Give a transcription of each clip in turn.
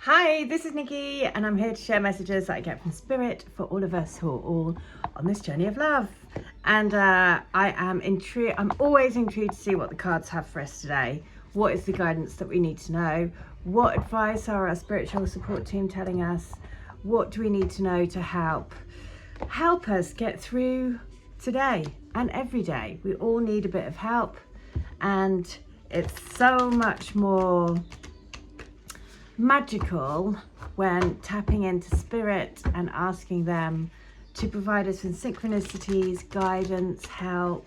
Hi, this is Nikki, and I'm here to share messages that I get from Spirit for all of us who are all on this journey of love. And I'm always intrigued to see what the cards have for us today. What is the guidance that we need to know? What advice are our spiritual support team telling us? What do we need to know to help us get through today and every day? We all need a bit of help, and it's so much more magical when tapping into Spirit and asking them to provide us with synchronicities, guidance, help,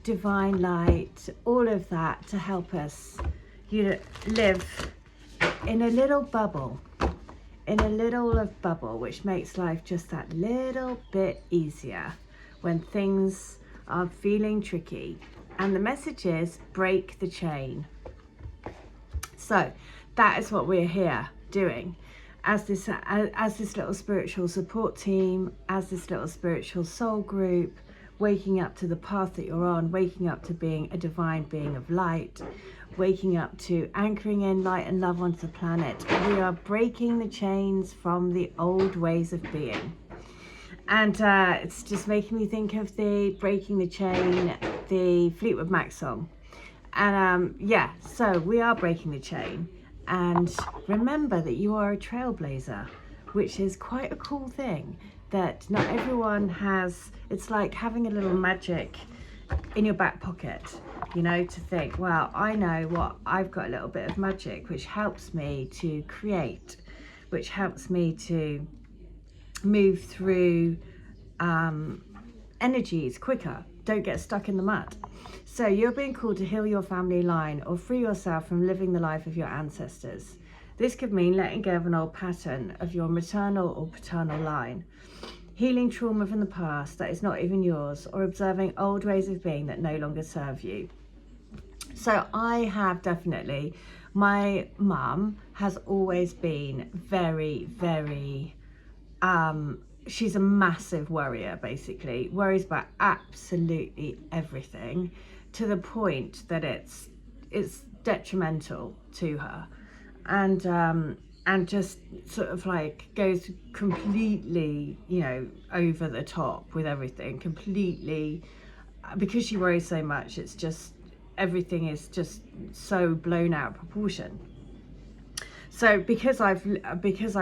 divine light, all of that to help us live in a little bubble, which makes life just that little bit easier when things are feeling tricky. And the message is break the chain. So that is what we're here doing as this little spiritual support team, as this little spiritual soul group, waking up to the path that you're on, waking up to being a divine being of light, waking up to anchoring in light and love onto the planet. We are breaking the chains from the old ways of being. And it's just making me think of the Breaking the Chain, the Fleetwood Mac song. And so we are breaking the chain. And remember that you are a trailblazer, which is quite a cool thing that not everyone has. It's like having a little magic in your back pocket, to think, well, I know what, I've got a little bit of magic which helps me to create, which helps me to move through energies quicker, don't get stuck in the mud. So you're being called to heal your family line or free yourself from living the life of your ancestors. This could mean letting go of an old pattern of your maternal or paternal line, healing trauma from the past that is not even yours, or observing old ways of being that no longer serve you. So I have definitely, my mum has always been very, very, she's a massive worrier, basically, worries about absolutely everything, to the point that it's detrimental to her, and just sort of like goes completely, over the top with everything, completely, because she worries so much. It's just, everything is just so blown out of proportion. So because I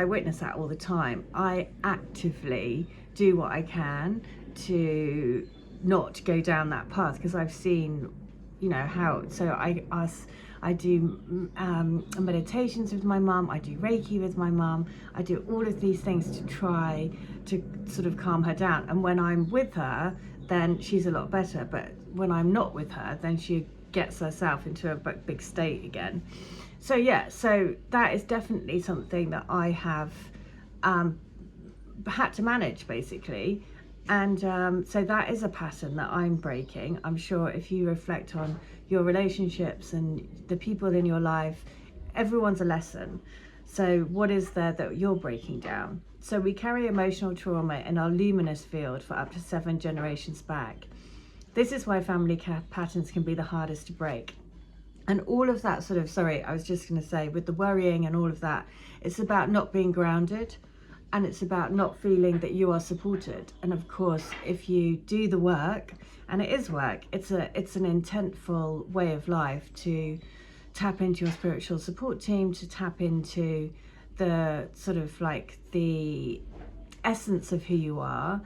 witness that all the time, I actively do what I can to not go down that path, because I've seen, how. So I do meditations with my mum, I do Reiki with my mum, I do all of these things to try to sort of calm her down. And when I'm with her, then she's a lot better. But when I'm not with her, then she gets herself into a big state again. So so that is definitely something that I have had to manage, basically. And so that is a pattern that I'm breaking. I'm sure if you reflect on your relationships and the people in your life, everyone's a lesson. So what is there that you're breaking down? So we carry emotional trauma in our luminous field for up to 7 generations back. This is why family patterns can be the hardest to break. And all of that sort of, I was just going to say, with the worrying and all of that, it's about not being grounded, and it's about not feeling that you are supported. And of course, if you do the work, and it is work, it's an intentful way of life to tap into your spiritual support team, to tap into the sort of like the essence of who you are,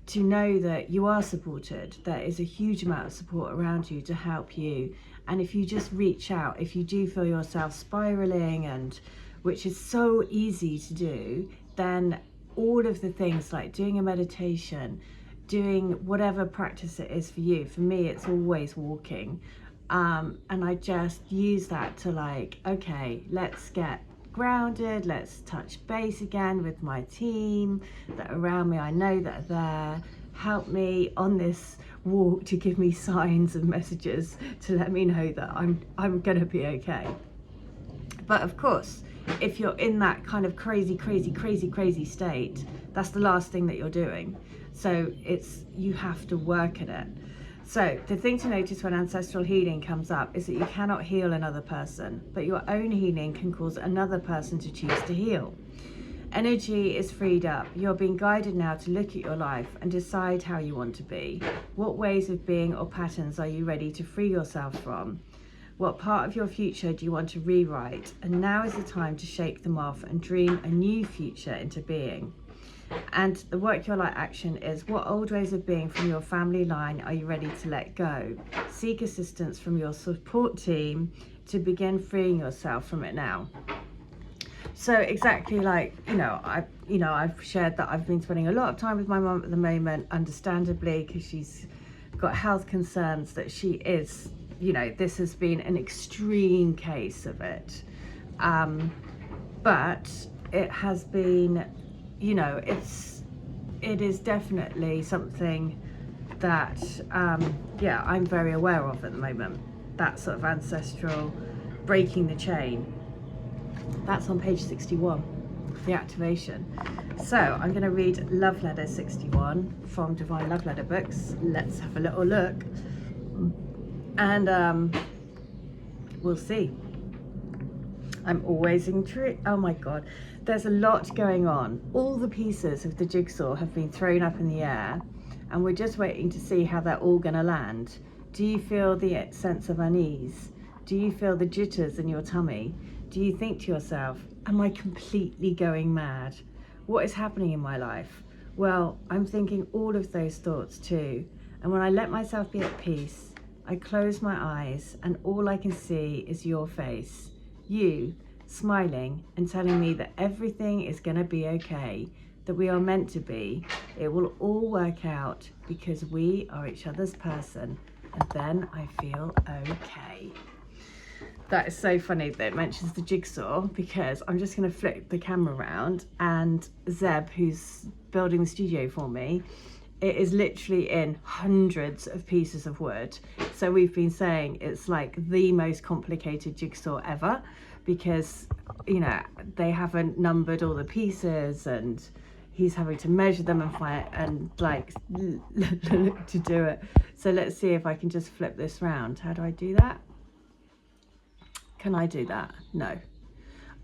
to know that you are supported. There is a huge amount of support around you to help you. And if you just reach out, if you do feel yourself spiraling, and which is so easy to do, then all of the things like doing a meditation, doing whatever practice it is for you. For me, it's always walking. And I just use that to like, okay, let's get grounded, let's touch base again with my team that are around me, I know that are there, help me on this walk, to give me signs and messages to let me know that I'm gonna be okay. But of course, if you're in that kind of crazy state, that's the last thing that you're doing. So you have to work at it. So the thing to notice when ancestral healing comes up is that you cannot heal another person, but your own healing can cause another person to choose to heal. Energy is freed up. You're being guided now to look at your life and decide how you want to be. What ways of being or patterns are you ready to free yourself from? What part of your future do you want to rewrite? And now is the time to shake them off and dream a new future into being. And the work your light action is, what old ways of being from your family line are you ready to let go? Seek assistance from your support team to begin freeing yourself from it now. So exactly like, I've shared that I've been spending a lot of time with my mum at the moment, understandably, because she's got health concerns that she is, this has been an extreme case of it. But it has been, it is definitely something that, I'm very aware of at the moment. That sort of ancestral breaking the chain. That's on page 61, the activation. So I'm going to read Love Letter 61 from Divine Love Letter books. Let's have a little look. And we'll see. I'm always intrigued. Oh my God, there's a lot going on. All the pieces of the jigsaw have been thrown up in the air, and we're just waiting to see how they're all going to land. Do you feel the sense of unease? Do you feel the jitters in your tummy? Do you think to yourself, am I completely going mad? What is happening in my life? Well, I'm thinking all of those thoughts too. And when I let myself be at peace, I close my eyes and all I can see is your face. You, smiling and telling me that everything is going to be okay, that we are meant to be. It will all work out because we are each other's person. And then I feel okay. That is so funny that it mentions the jigsaw, because I'm just going to flip the camera around, and Zeb, who's building the studio for me, it is literally in hundreds of pieces of wood. So we've been saying it's like the most complicated jigsaw ever, because, they haven't numbered all the pieces, and he's having to measure them and find and to do it. So let's see if I can just flip this round. How do I do that? Can I do that? No.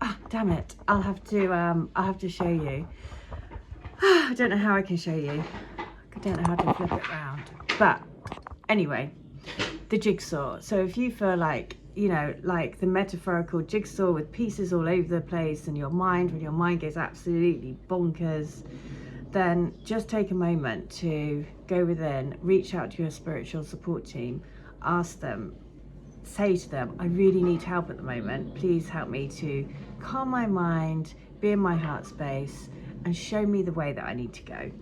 Ah, damn it. I'll have to show you. I don't know how I can show you. I don't know how to flip it around. But anyway, the jigsaw. So if you feel like, like the metaphorical jigsaw with pieces all over the place, and when your mind goes absolutely bonkers, then just take a moment to go within, reach out to your spiritual support team, ask them, say to them, I really need help at the moment. Please help me to calm my mind, be in my heart space, and show me the way that I need to go.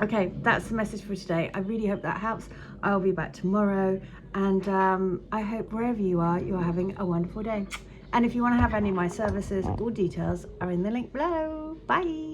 Okay, that's the message for today. I really hope that helps. I'll be back tomorrow, and I hope wherever you are, you're having a wonderful day. And if you want to have any of my services, all details are in the link below. Bye.